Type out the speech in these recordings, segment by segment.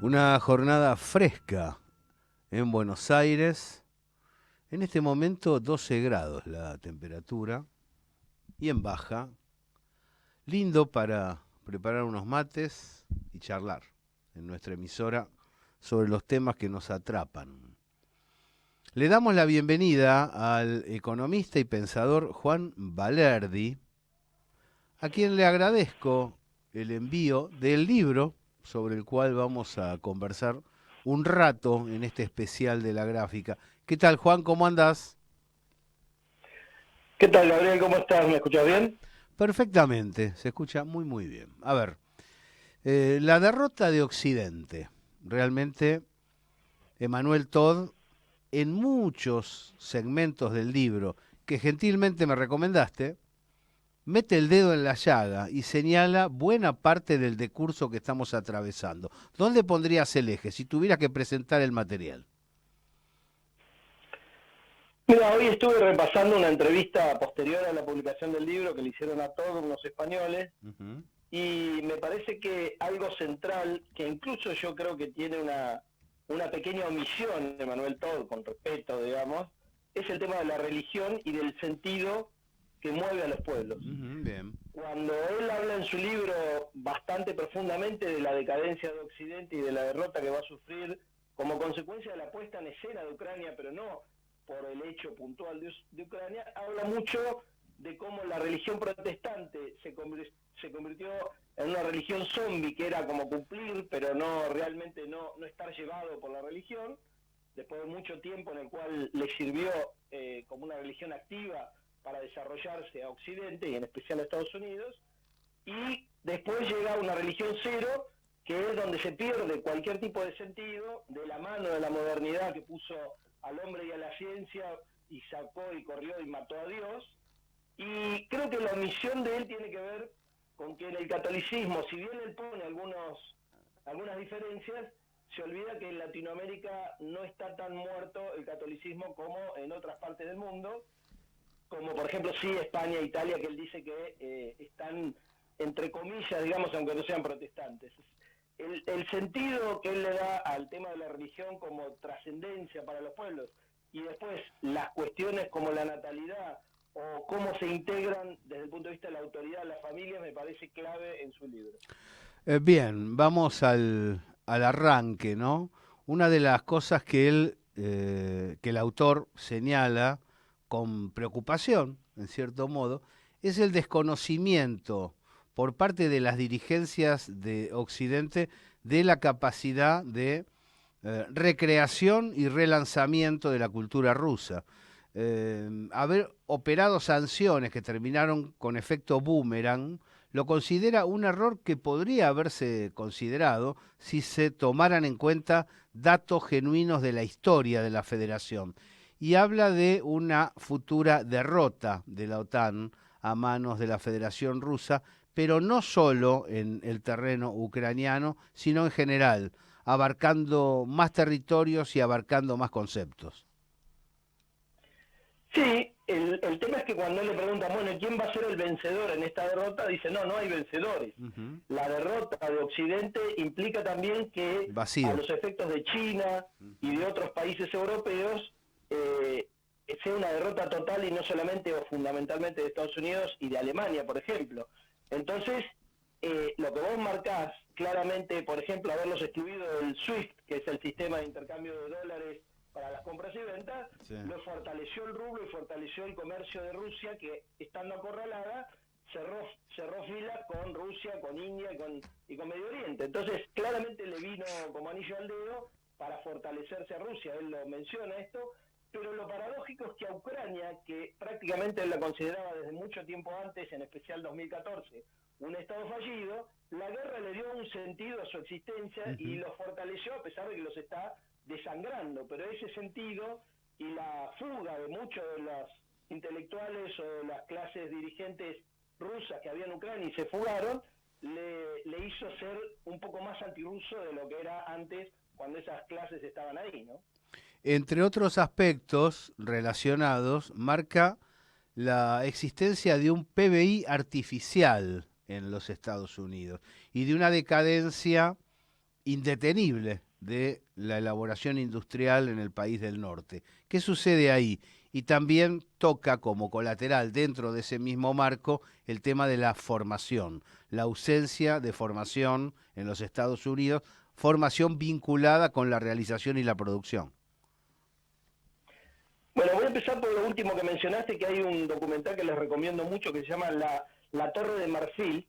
Una jornada fresca en Buenos Aires. En este momento 12 grados la temperatura y en baja. Lindo para preparar unos mates y charlar en nuestra emisora sobre los temas que nos atrapan. Le damos la bienvenida al economista y pensador Juan Valerdi, a quien le agradezco el envío del libro sobre el cual vamos a conversar un rato en este especial de la gráfica. ¿Qué tal, Juan? ¿Cómo andás? ¿Qué tal, Gabriel? ¿Cómo estás? ¿Me escuchas bien? Perfectamente, se escucha muy bien. A ver, la derrota de Occidente. Realmente, Emmanuel Todd, en muchos segmentos del libro que gentilmente me recomendaste, mete el dedo en la llaga y señala buena parte del decurso que estamos atravesando. ¿Dónde pondrías el eje si tuvieras que presentar el material? Mira, hoy estuve repasando una entrevista posterior a la publicación del libro que le hicieron a todos unos españoles Ujú. y me parece que algo central, que incluso yo creo que tiene una pequeña omisión de Manuel Todd, con respeto, digamos, es el tema de la religión y del sentido que mueve a los pueblos. Bien. Cuando él habla en su libro bastante profundamente de la decadencia de Occidente y de la derrota que va a sufrir como consecuencia de la puesta en escena de Ucrania, pero no por el hecho puntual de Ucrania, habla mucho de cómo la religión protestante se convirtió en una religión zombie, que era como cumplir, pero no realmente no estar llevado por la religión, después de mucho tiempo en el cual le sirvió como una religión activa para desarrollarse a Occidente y en especial a Estados Unidos, y después llega una religión cero, que es donde se pierde cualquier tipo de sentido, de la mano de la modernidad que puso al hombre y a la ciencia y sacó y corrió y mató a Dios. Y creo que la omisión de él tiene que ver con que en el catolicismo, si bien él pone algunas diferencias, se olvida que en Latinoamérica no está tan muerto el catolicismo como en otras partes del mundo, como por ejemplo sí España e Italia, que él dice que están entre comillas, digamos, aunque no sean protestantes. El sentido que él le da al tema de la religión como trascendencia para los pueblos y después las cuestiones como la natalidad o cómo se integran desde el punto de vista de la autoridad las familias me parece clave en su libro. Bien, vamos al arranque, ¿no? Una de las cosas que el autor señala con preocupación, en cierto modo, es el desconocimiento por parte de las dirigencias de Occidente de la capacidad de recreación y relanzamiento de la cultura rusa. Haber operado sanciones que terminaron con efecto boomerang lo considera un error que podría haberse considerado si se tomaran en cuenta datos genuinos de la historia de la federación. Y habla de una futura derrota de la OTAN a manos de la Federación Rusa, pero no solo en el terreno ucraniano, sino en general, abarcando más territorios y abarcando más conceptos. Sí, el tema es que cuando le preguntan, bueno, ¿quién va a ser el vencedor en esta derrota? Dice, no hay vencedores. Ujú. La derrota de Occidente implica también que a Vacío. los efectos de China y Ujú. de otros países europeos eh, sea una derrota total y no solamente o fundamentalmente de Estados Unidos y de Alemania, por ejemplo. Entonces, lo que vos marcás claramente, por ejemplo, haberlos excluido del SWIFT, que es el sistema de intercambio de dólares para las compras y ventas, Sí. lo fortaleció el rublo y fortaleció el comercio de Rusia, que estando acorralada, cerró fila con Rusia, con India y con Medio Oriente. Entonces, claramente le vino como anillo al dedo para fortalecerse a Rusia. Él lo menciona esto, pero lo paradójico es que a Ucrania, que prácticamente él la consideraba desde mucho tiempo antes, en especial 2014, un Estado fallido, la guerra le dio un sentido a su existencia y Ujú. lo fortaleció a pesar de que los está desangrando. Pero ese sentido y la fuga de muchos de los intelectuales o de las clases dirigentes rusas que había en Ucrania y se fugaron, le hizo ser un poco más antirruso de lo que era antes cuando esas clases estaban ahí, ¿no? Entre otros aspectos relacionados, marca la existencia de un PBI artificial en los Estados Unidos y de una decadencia indetenible de la elaboración industrial en el país del norte. ¿Qué sucede ahí? Y también toca como colateral dentro de ese mismo marco el tema de la formación, la ausencia de formación en los Estados Unidos, formación vinculada con la realización y la producción. Bueno, voy a empezar por lo último que mencionaste, que hay un documental que les recomiendo mucho que se llama La Torre de Marfil,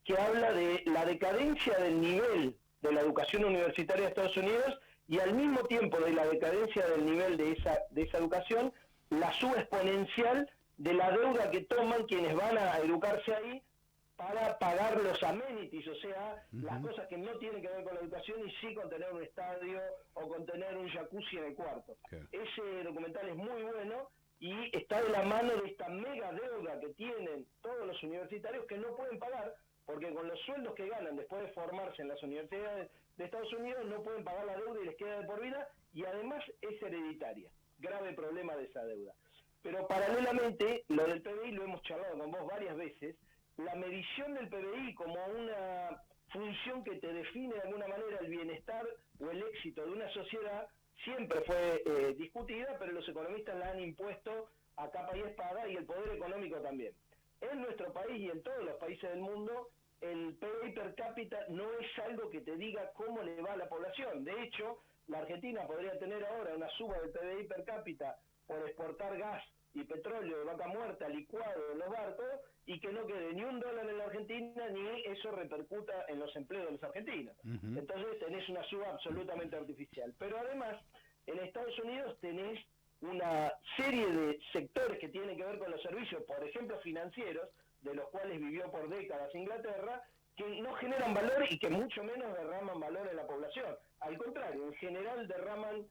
que habla de la decadencia del nivel de la educación universitaria de Estados Unidos y al mismo tiempo de la decadencia del nivel de esa educación, la suba exponencial de la deuda que toman quienes van a educarse ahí para pagar los amenities, o sea, las cosas que no tienen que ver con la educación y sí con tener un estadio o con tener un jacuzzi en el cuarto. Okay. Ese documental es muy bueno y está de la mano de esta mega deuda que tienen todos los universitarios que no pueden pagar, porque con los sueldos que ganan después de formarse en las universidades de Estados Unidos no pueden pagar la deuda y les queda de por vida, y además es hereditaria. Grave problema de esa deuda. Pero paralelamente, lo del PBI lo hemos charlado con vos varias veces. La medición del PBI como una función que te define de alguna manera el bienestar o el éxito de una sociedad siempre fue discutida, pero los economistas la han impuesto a capa y espada, y el poder económico también. En nuestro país y en todos los países del mundo, el PBI per cápita no es algo que te diga cómo le va a la población. De hecho, la Argentina podría tener ahora una suba del PBI per cápita por exportar gas y petróleo de vaca muerta licuado en los barcos, y que no quede ni $1 en la Argentina, ni eso repercuta en los empleos de los argentinos. Entonces tenés una suba absolutamente artificial. Pero además, en Estados Unidos tenés una serie de sectores que tienen que ver con los servicios, por ejemplo financieros, de los cuales vivió por décadas Inglaterra, que no generan valor y que mucho menos derraman valor en la población. Al contrario, en general derraman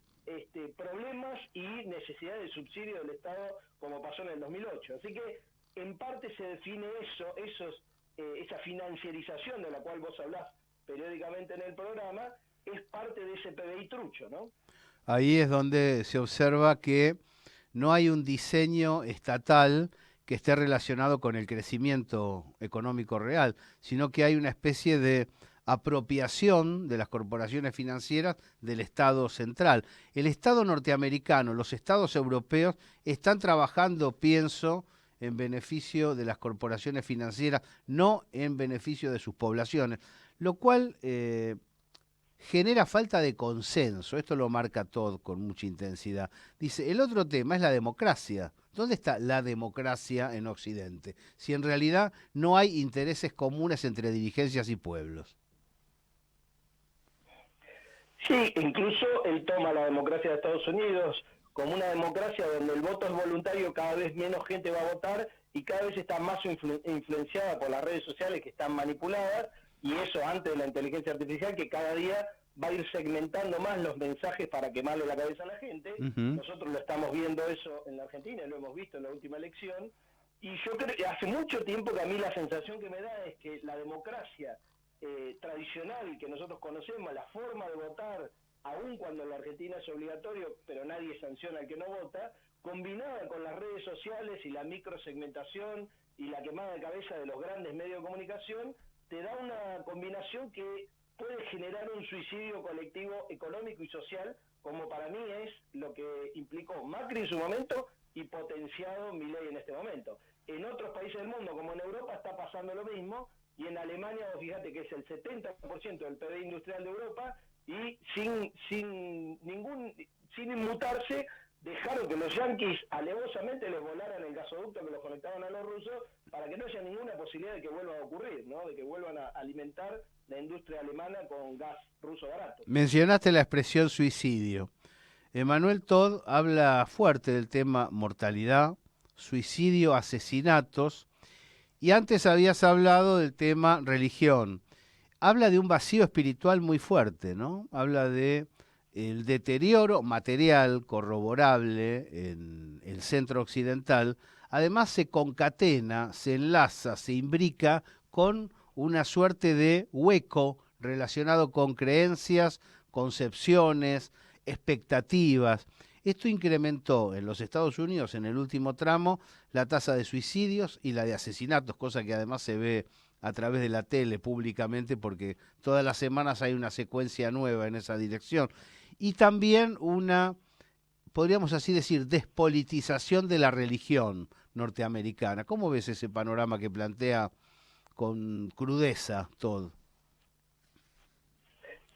problemas y necesidad de subsidio del Estado, como pasó en el 2008. Así que en parte se define esa financiarización de la cual vos hablás periódicamente en el programa, es parte de ese PBI trucho, ¿no? Ahí es donde se observa que no hay un diseño estatal que esté relacionado con el crecimiento económico real, sino que hay una especie de apropiación de las corporaciones financieras del Estado central. El Estado norteamericano, los estados europeos están trabajando, pienso, en beneficio de las corporaciones financieras, no en beneficio de sus poblaciones, lo cual genera falta de consenso. Esto lo marca Todd con mucha intensidad. Dice, el otro tema es la democracia. ¿Dónde está la democracia en Occidente? Si en realidad no hay intereses comunes entre dirigencias y pueblos. Sí, incluso él toma la democracia de Estados Unidos como una democracia donde el voto es voluntario, cada vez menos gente va a votar y cada vez está más influenciada por las redes sociales que están manipuladas, y eso antes de la inteligencia artificial, que cada día va a ir segmentando más los mensajes para quemarle la cabeza a la gente. Nosotros lo estamos viendo eso en la Argentina, lo hemos visto en la última elección, y yo creo que hace mucho tiempo que a mí la sensación que me da es que la democracia tradicional que nosotros conocemos, la forma de votar, aun cuando en la Argentina es obligatorio, pero nadie sanciona al que no vota, combinada con las redes sociales y la microsegmentación y la quemada de cabeza de los grandes medios de comunicación, te da una combinación que puede generar un suicidio colectivo económico y social, como para mí es lo que implicó Macri en su momento y potenciado Milei en este momento. En otros países del mundo, como en Europa, está pasando lo mismo, y en Alemania, fíjate que es el 70% del PBI industrial de Europa, y sin inmutarse, dejaron que los yanquis alevosamente les volaran el gasoducto que los conectaban a los rusos, para que no haya ninguna posibilidad de que vuelva a ocurrir, ¿no? De que vuelvan a alimentar la industria alemana con gas ruso barato. Mencionaste la expresión suicidio. Emmanuel Todd habla fuerte del tema mortalidad, suicidio, asesinatos, y antes habías hablado del tema religión. Habla de un vacío espiritual muy fuerte, ¿no? Habla de el deterioro material corroborable en el centro occidental. Además se concatena, se enlaza, se imbrica con una suerte de hueco relacionado con creencias, concepciones, expectativas. Esto incrementó en los Estados Unidos en el último tramo la tasa de suicidios y la de asesinatos, cosa que además se ve a través de la tele públicamente, porque todas las semanas hay una secuencia nueva en esa dirección. Y también una, podríamos así decir, despolitización de la religión norteamericana. ¿Cómo ves ese panorama que plantea con crudeza Todd?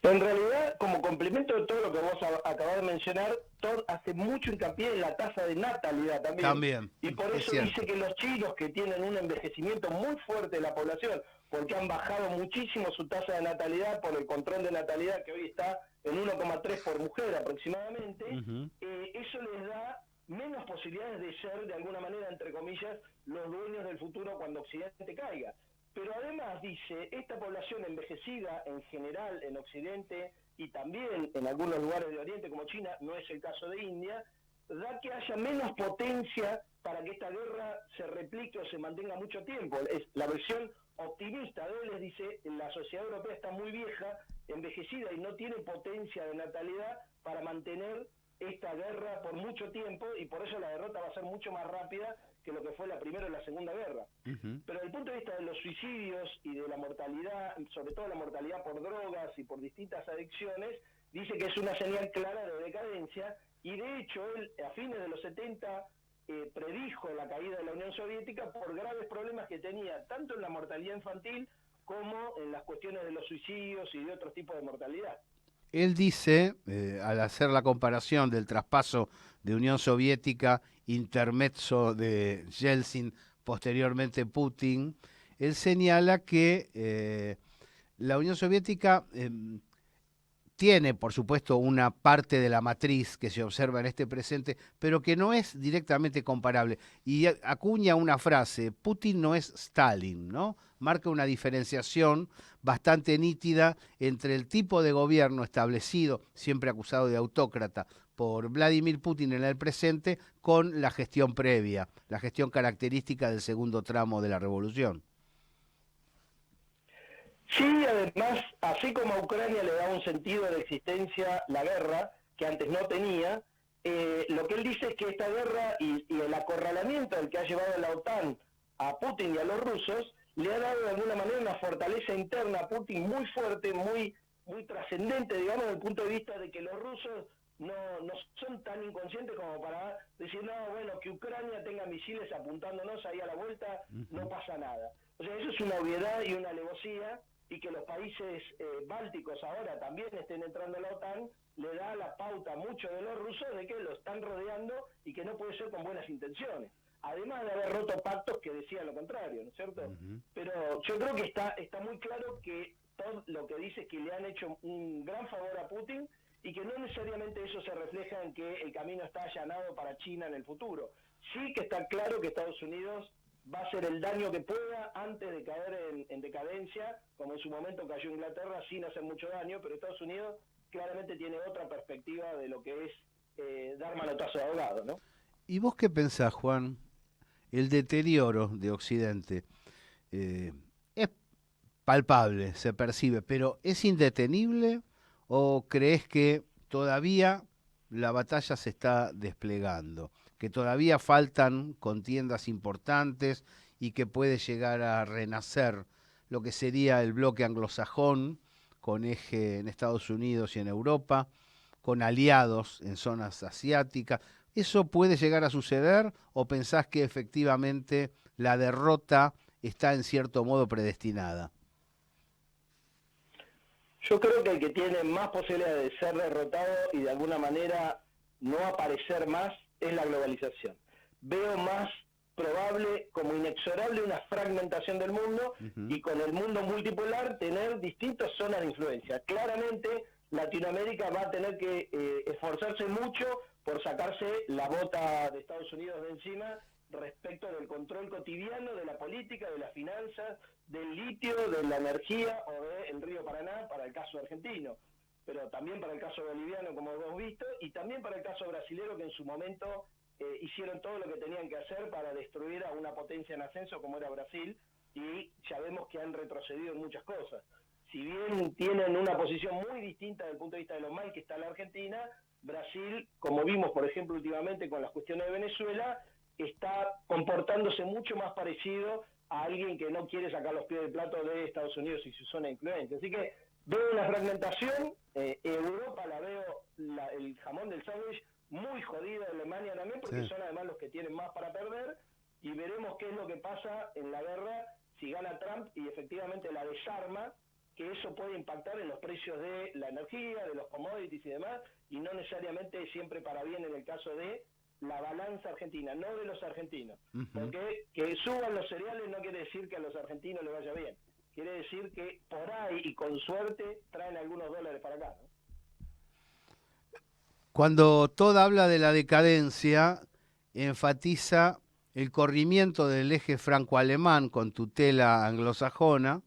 En realidad, como complemento de todo lo que vos acabás de mencionar, Todd hace mucho hincapié en la tasa de natalidad también. También, Y por es eso dice cierto. que los chinos, que tienen un envejecimiento muy fuerte de la población, porque han bajado muchísimo su tasa de natalidad por el control de natalidad, que hoy está en 1,3 por mujer aproximadamente, Ujú. eso les da menos posibilidades de ser, de alguna manera, entre comillas, los dueños del futuro cuando Occidente caiga. Pero además dice, esta población envejecida en general en Occidente y también en algunos lugares de Oriente como China, no es el caso de India, da que haya menos potencia para que esta guerra se replique o se mantenga mucho tiempo. Es la versión optimista de él, les dice, la sociedad europea está muy vieja, envejecida y no tiene potencia de natalidad para mantener esta guerra por mucho tiempo y por eso la derrota va a ser mucho más rápida que lo que fue la Primera y la Segunda Guerra. Ujú. Pero desde el punto de vista de los suicidios y de la mortalidad, sobre todo la mortalidad por drogas y por distintas adicciones, dice que es una señal clara de decadencia y de hecho él a fines de los 70 predijo la caída de la Unión Soviética por graves problemas que tenía tanto en la mortalidad infantil como en las cuestiones de los suicidios y de otros tipos de mortalidad. Él dice, al hacer la comparación del traspaso de Unión Soviética, intermezzo de Yeltsin, posteriormente Putin, él señala que la Unión Soviética tiene, por supuesto, una parte de la matriz que se observa en este presente, pero que no es directamente comparable. Y acuña una frase, Putin no es Stalin, ¿no? Marca una diferenciación bastante nítida entre el tipo de gobierno establecido, siempre acusado de autócrata, por Vladimir Putin en el presente, con la gestión previa, la gestión característica del segundo tramo de la revolución. Sí, además, así como a Ucrania le da un sentido de existencia la guerra, que antes no tenía, lo que él dice es que esta guerra y el acorralamiento al que ha llevado la OTAN a Putin y a los rusos, le ha dado de alguna manera una fortaleza interna a Putin muy fuerte, muy trascendente, digamos, desde el punto de vista de que los rusos no son tan inconscientes como para decir, no, bueno, que Ucrania tenga misiles apuntándonos ahí a la vuelta, no pasa nada. O sea, eso es una obviedad y una alevosía, y que los países bálticos ahora también estén entrando a la OTAN, le da la pauta a muchos de los rusos de que lo están rodeando y que no puede ser con buenas intenciones. Además de haber roto pactos que decían lo contrario, ¿no es cierto? Ujú. Pero yo creo que está muy claro que todo lo que dice es que le han hecho un gran favor a Putin y que no necesariamente eso se refleja en que el camino está allanado para China en el futuro. Sí que está claro que Estados Unidos va a hacer el daño que pueda antes de caer en decadencia, como en su momento cayó Inglaterra sin hacer mucho daño, pero Estados Unidos claramente tiene otra perspectiva de lo que es dar manotazo de ahogado, ¿no? ¿Y vos qué pensás, Juan? El deterioro de Occidente es palpable, se percibe, pero ¿es indetenible o crees que todavía la batalla se está desplegando, que todavía faltan contiendas importantes y que puede llegar a renacer lo que sería el bloque anglosajón con eje en Estados Unidos y en Europa, con aliados en zonas asiáticas? ¿Eso puede llegar a suceder o pensás que efectivamente la derrota está en cierto modo predestinada? Yo creo que el que tiene más posibilidades de ser derrotado y de alguna manera no aparecer más es la globalización. Veo más probable, como inexorable, una fragmentación del mundo Ujú. y con el mundo multipolar tener distintas zonas de influencia. Claramente Latinoamérica va a tener que esforzarse mucho por sacarse la bota de Estados Unidos de encima respecto del control cotidiano de la política, de las finanzas, del litio, de la energía o del río Paraná para el caso argentino, pero también para el caso boliviano, como hemos visto, y también para el caso brasilero, que en su momento hicieron todo lo que tenían que hacer para destruir a una potencia en ascenso como era Brasil, y ya vemos que han retrocedido en muchas cosas. Si bien tienen una posición muy distinta desde el punto de vista de lo mal que está la Argentina, Brasil, como vimos por ejemplo últimamente con las cuestiones de Venezuela, está comportándose mucho más parecido a alguien que no quiere sacar los pies del plato de Estados Unidos y su zona de influencia. Así que veo una fragmentación, Europa la veo, el jamón del sándwich muy jodido, Alemania también, porque Sí. son además los que tienen más para perder, y veremos qué es lo que pasa en la guerra si gana Trump y efectivamente la desarma, que eso puede impactar en los precios de la energía, de los commodities y demás, y no necesariamente siempre para bien en el caso de la balanza argentina, no de los argentinos. Ujú. Porque que suban los cereales no quiere decir que a los argentinos les vaya bien. Quiere decir que por ahí y con suerte traen algunos dólares para acá, ¿no? Cuando Todd habla de la decadencia, enfatiza el corrimiento del eje franco-alemán con tutela anglosajona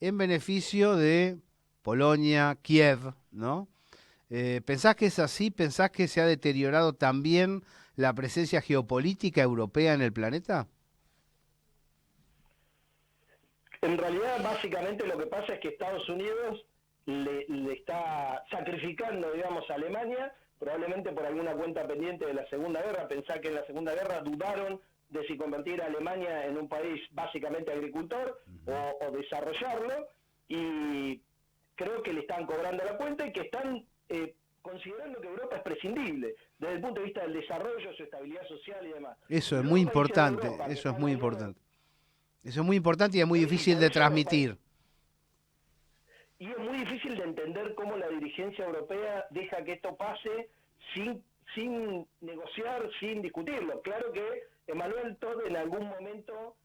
en beneficio de Polonia, Kiev, ¿no? ¿Pensás que es así? ¿Pensás que se ha deteriorado también la presencia geopolítica europea en el planeta? En realidad, básicamente lo que pasa es que Estados Unidos le está sacrificando, digamos, a Alemania, probablemente por alguna cuenta pendiente de la Segunda Guerra. Pensar que en la Segunda Guerra dudaron de si convertir a Alemania en un país básicamente agricultor o desarrollarlo, y creo que le están cobrando la cuenta y que están considerando que Europa es prescindible desde el punto de vista del desarrollo, su estabilidad social y demás. Eso es Los muy países de importante, Europa que eso es están muy aislados, importante. Eso es muy importante y es muy y difícil por de eso los países transmitir. y es muy difícil de entender cómo la dirigencia europea deja que esto pase sin negociar, sin discutirlo. Claro que Emmanuel Todd en algún momento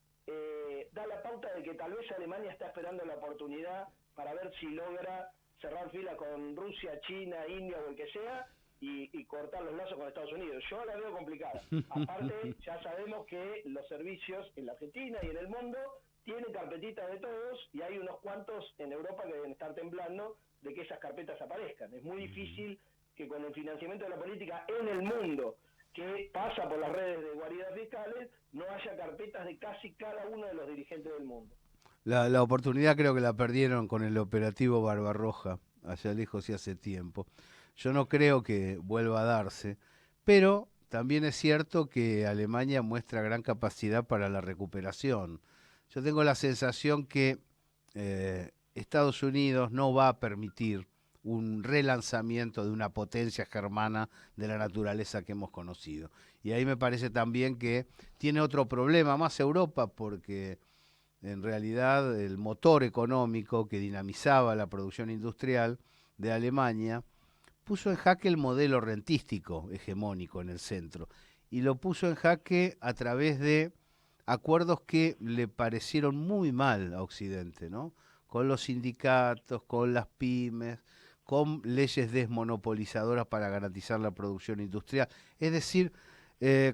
da la pauta de que tal vez Alemania está esperando la oportunidad para ver si logra cerrar fila con Rusia, China, India o el que sea, y cortar los lazos con Estados Unidos. Yo la veo complicada. Aparte, ya sabemos que los servicios en la Argentina y en el mundo tienen carpetitas de todos, y hay unos cuantos en Europa que deben estar temblando de que esas carpetas aparezcan. Es muy difícil que con el financiamiento de la política en el mundo, que pasa por las redes de guaridas fiscales, no haya carpetas de casi cada uno de los dirigentes del mundo. La oportunidad creo que la perdieron con el operativo Barbarroja, allá lejos y hace tiempo. Yo no creo que vuelva a darse, pero también es cierto que Alemania muestra gran capacidad para la recuperación. Yo tengo la sensación que Estados Unidos no va a permitir un relanzamiento de una potencia germana de la naturaleza que hemos conocido. Y ahí me parece también que tiene otro problema más Europa, porque en realidad el motor económico que dinamizaba la producción industrial de Alemania puso en jaque el modelo rentístico hegemónico en el centro, y lo puso en jaque a través de acuerdos que le parecieron muy mal a Occidente, ¿no? Con los sindicatos, con las pymes, con leyes desmonopolizadoras para garantizar la producción industrial. Es decir,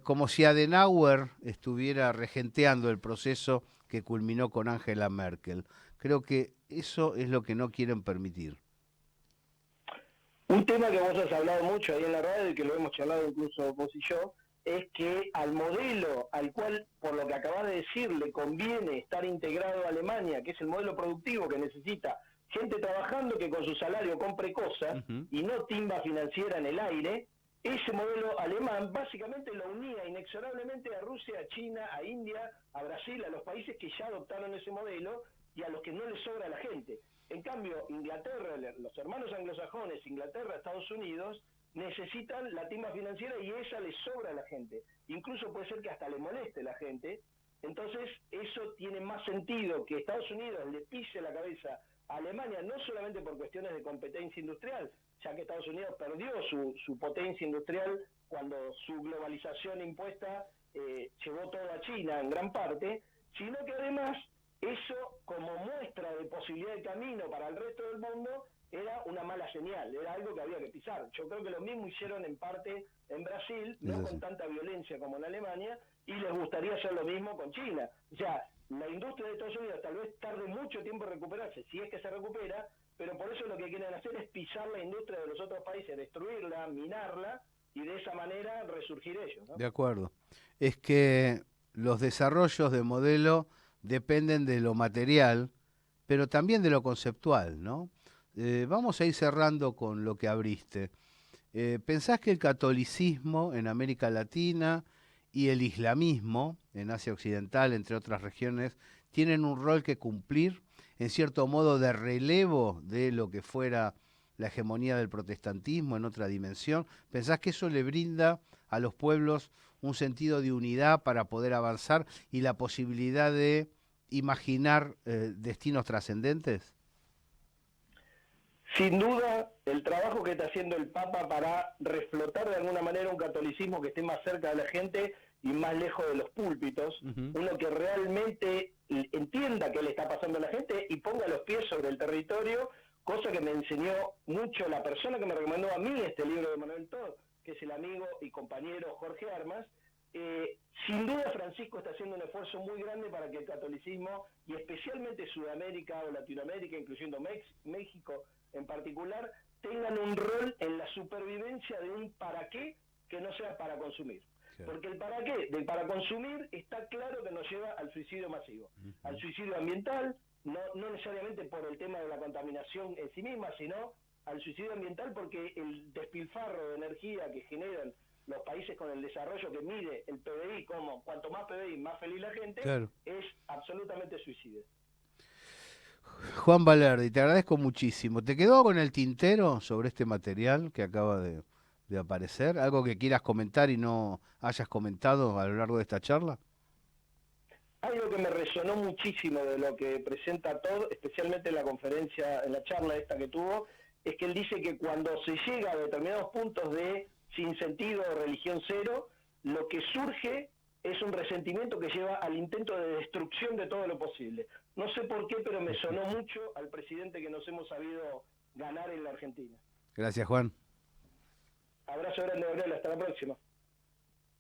como si Adenauer estuviera regenteando el proceso que culminó con Angela Merkel. Creo que eso es lo que no quieren permitir. Un tema que vos has hablado mucho ahí en la radio y que lo hemos charlado incluso vos y yo, es que al modelo al cual, por lo que acabas de decir, le conviene estar integrado a Alemania, que es el modelo productivo que necesita gente trabajando que con su salario compre cosas Ujú. y no timba financiera en el aire, ese modelo alemán básicamente lo unía inexorablemente a Rusia, a China, a India, a Brasil, a los países que ya adoptaron ese modelo y a los que no les sobra la gente. En cambio, Inglaterra, los hermanos anglosajones, Inglaterra, Estados Unidos, necesitan la timba financiera y esa les sobra a la gente. Incluso puede ser que hasta le moleste a la gente. Entonces, eso tiene más sentido que Estados Unidos le pise la cabeza a Alemania, no solamente por cuestiones de competencia industrial, ya que Estados Unidos perdió su potencia industrial cuando su globalización impuesta llevó todo a China en gran parte, sino que además eso, como muestra de posibilidad de camino para el resto del mundo, era una mala señal, era algo que había que pisar. Yo creo que lo mismo hicieron en parte en Brasil, Es no con así. tanta violencia como en Alemania, y les gustaría hacer lo mismo con China. O sea, la industria de Estados Unidos tal vez tarde mucho tiempo en recuperarse, si es que se recupera, pero por eso lo que quieren hacer es pisar la industria de los otros países, destruirla, minarla, y de esa manera resurgir ellos, ¿no? De acuerdo. Es que los desarrollos de modelo dependen de lo material, pero también de lo conceptual, ¿no? Vamos a ir cerrando con lo que abriste. ¿Pensás que el catolicismo en América Latina y el islamismo en Asia Occidental, entre otras regiones, tienen un rol que cumplir, en cierto modo de relevo de lo que fuera la hegemonía del protestantismo en otra dimensión? ¿Pensás que eso le brinda a los pueblos un sentido de unidad para poder avanzar y la posibilidad de imaginar destinos trascendentes? Sin duda, el trabajo que está haciendo el Papa para reflotar de alguna manera un catolicismo que esté más cerca de la gente y más lejos de los púlpitos, uno que realmente entienda qué le está pasando a la gente y ponga los pies sobre el territorio, cosa que me enseñó mucho la persona que me recomendó a mí este libro de Manuel Todd, que es el amigo y compañero Jorge Armas. Sin duda Francisco está haciendo un esfuerzo muy grande para que el catolicismo, y especialmente Sudamérica o Latinoamérica, incluyendo México en particular, tengan un rol en la supervivencia de un para qué que no sea para consumir. Porque el para qué del para consumir está claro que nos lleva al suicidio masivo, al suicidio ambiental, no necesariamente por el tema de la contaminación en sí misma, sino al suicidio ambiental porque el despilfarro de energía que generan los países con el desarrollo que mide el PBI, como cuanto más PBI, más feliz la gente, claro, es absolutamente suicida. Juan Valerdi, te agradezco muchísimo. ¿Te quedó algo en el tintero sobre este material que acaba de aparecer? ¿Algo que quieras comentar y no hayas comentado a lo largo de esta charla? Algo que me resonó muchísimo de lo que presenta Todd, especialmente en la conferencia, en la charla esta que tuvo, es que él dice que cuando se llega a determinados puntos de sin sentido o religión cero, lo que surge es un resentimiento que lleva al intento de destrucción de todo lo posible. No sé por qué, pero me sonó mucho al presidente que nos hemos sabido ganar en la Argentina. Gracias, Juan. Abrazo grande, Gabriel. Hasta la próxima.